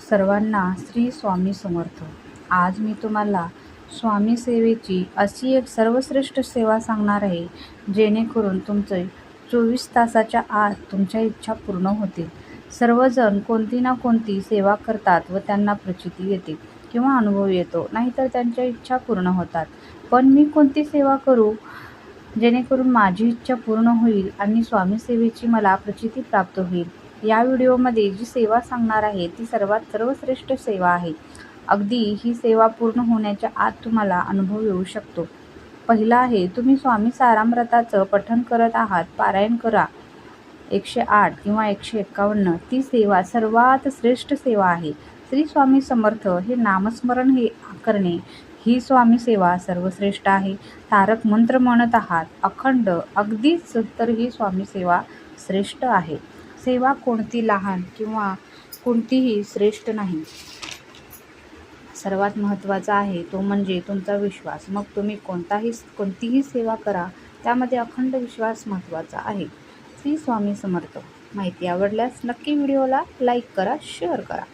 सर्वांना श्री स्वामी समर्थ. आज मी तुम्हाला स्वामी सेवेची अशी एक सर्वश्रेष्ठ सेवा सांगणार आहे, जेणेकरून तुमचे 24 तासाच्या आत तुमच्या इच्छा पूर्ण होतील. सर्वजण कोणती ना कोणती सेवा करतात व त्यांना प्रचिती येते किंवा अनुभव येतो, नाहीतर त्यांच्या इच्छा पूर्ण होतात. पण मी कोणती सेवा करू जेणेकरून माझी इच्छा पूर्ण होईल आणि स्वामी सेवेची मला प्रचिती प्राप्त होईल? या व्हिडिओमध्ये जी सेवा सांगणार आहे ती सर्वश्रेष्ठ सेवा आहे. अगदी ही सेवा पूर्ण होण्याच्या आत तुम्हाला अनुभव येऊ शकतो. पहिला आहे, तुम्ही स्वामी सारामृताचं पठण करत आहात, पारायण करा. 108 किंवा 151. ती सेवा सर्वात श्रेष्ठ सेवा आहे. श्री स्वामी समर्थ हे नामस्मरण हे करणे ही स्वामी सेवा सर्वश्रेष्ठ आहे. तारक मंत्र म्हणत आहात अखंड, अगदीच तर ही स्वामी सेवा श्रेष्ठ आहे. सेवा कोणती लहान किंवा कोणतीही श्रेष्ठ नाही. सर्वात महत्त्वाचा आहे तो म्हणजे तुमचा विश्वास. मग तुम्ही कोणतीही सेवा करा, त्यामध्ये अखंड विश्वास महत्त्वाचा आहे. श्री स्वामी समर्थ. माहिती आवडल्यास नक्की व्हिडिओला लाईक करा, शेअर करा.